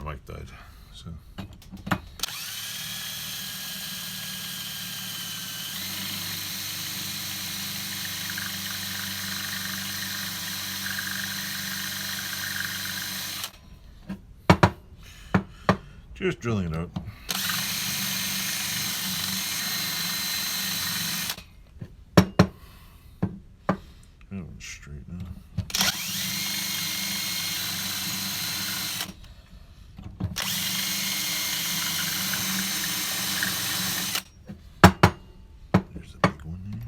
my mic died. So. Just drilling it out. That one's straight now. There's the big one there.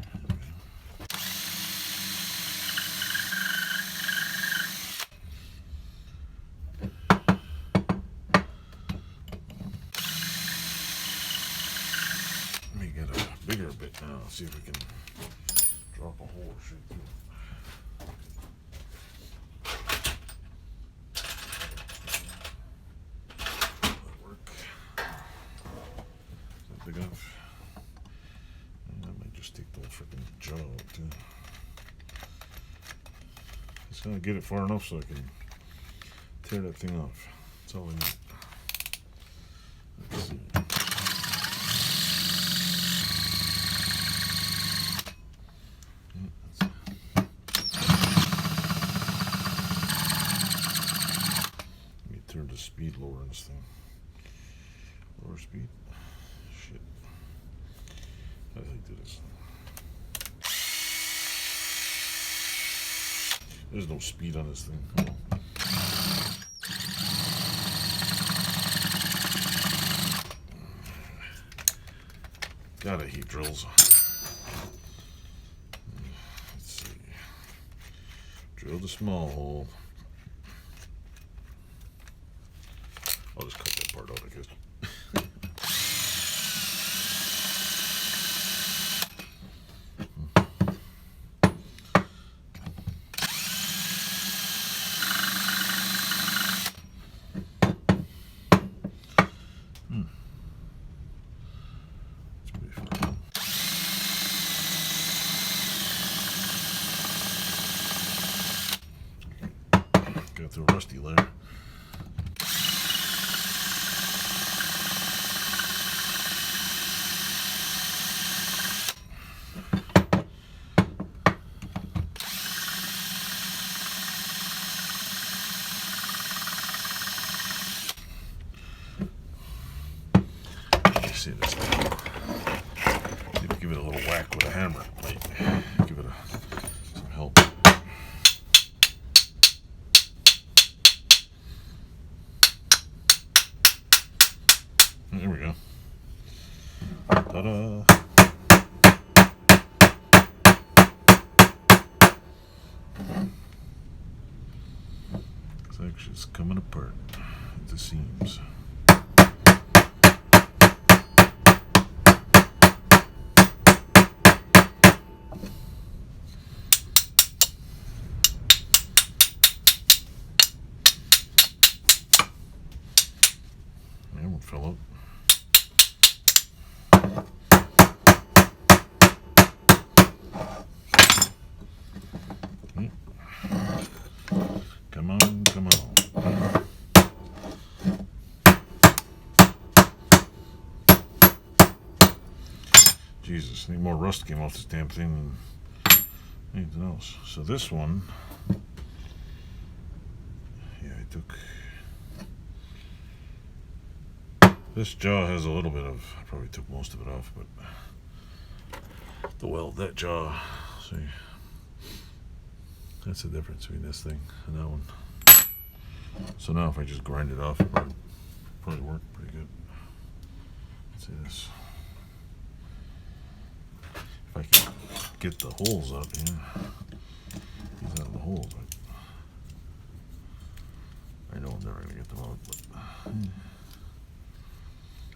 Let me get a bigger bit now. See if we can drop a hole straight through it. Big enough. And I might just take the freaking jaw out too. Just gonna get it far enough so I can tear that thing off. That's all I need. Let's see. Let me turn the speed lower on this thing. Lower speed. Shit. I think do this. There's no speed on this thing. Gotta hate drills. Let's see. Drill the small hole. I'll just cut that part out, I guess. Got through a rusty layer. See this thing. See if we give it a little whack with a hammer. Might give it some help. There we go. Ta-da! It's actually just coming apart at the seams. That one fell out. Come on, come on. Jesus, I think more rust came off this damn thing than anything else. So this one, yeah, I took. This jaw has a little bit of, I probably took most of it off, but the weld, that jaw, see, that's the difference between this thing and that one. So now if I just grind it off, it probably work pretty good. Let's see this. If I can get the holes out here, these out of the holes, I know I'm never going to get them out, but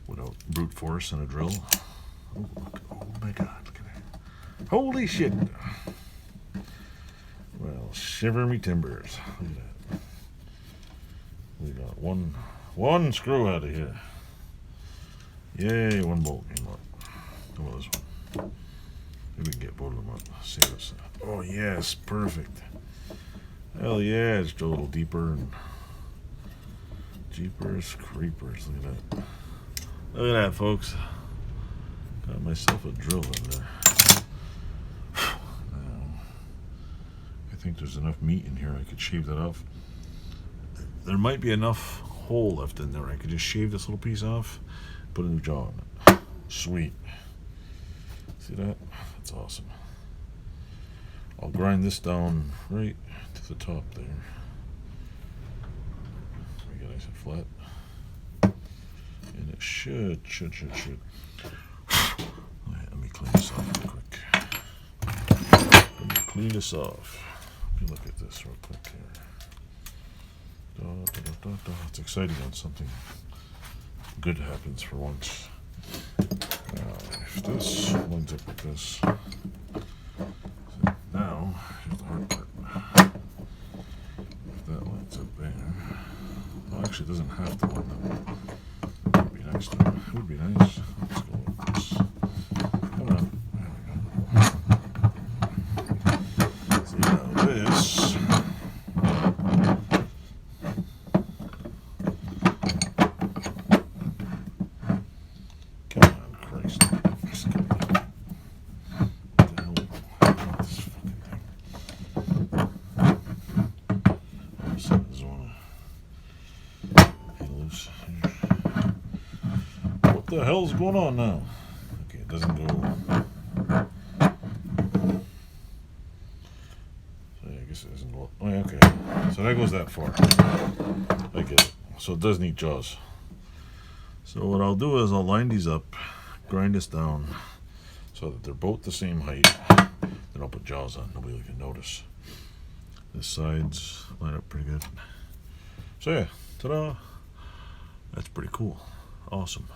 without brute force and a drill. Oh, look, oh my God, look at that. Holy shit. Well, shiver me timbers. Look at that. We got one screw out of here. Yay, one bolt came up. How about this one? Maybe we can get both of them up. See this. Oh yes, perfect. Hell yeah, just a little deeper and Jeepers creepers. Look at that. Look at that, folks. Got myself a drill in there. Now, I think there's enough meat in here I could shave that off. There might be enough hole left in there. I could just shave this little piece off, put a new jaw on it. Sweet. See that? That's awesome. I'll grind this down right to the top there. Make it nice and flat. And it should. Let me clean this off real quick. Let me clean this off. Let me look at this real quick here. It's exciting when something good happens for once. Now, if this lines up with this, so now here's the hard part. If that lines up there, well, actually, it doesn't have to line up. It would be nice to. It would be nice. Let's go with this. Come on. There we go. See now this. What the hell's going on now? Okay, it doesn't go. So I guess it doesn't go. Oh, yeah, okay. So that goes that far. I get it. So it does need jaws. So what I'll do is I'll line these up, grind this down, so that they're both the same height. Then I'll put jaws on. Nobody can notice. The sides line up pretty good. So yeah, ta-da! That's pretty cool. Awesome.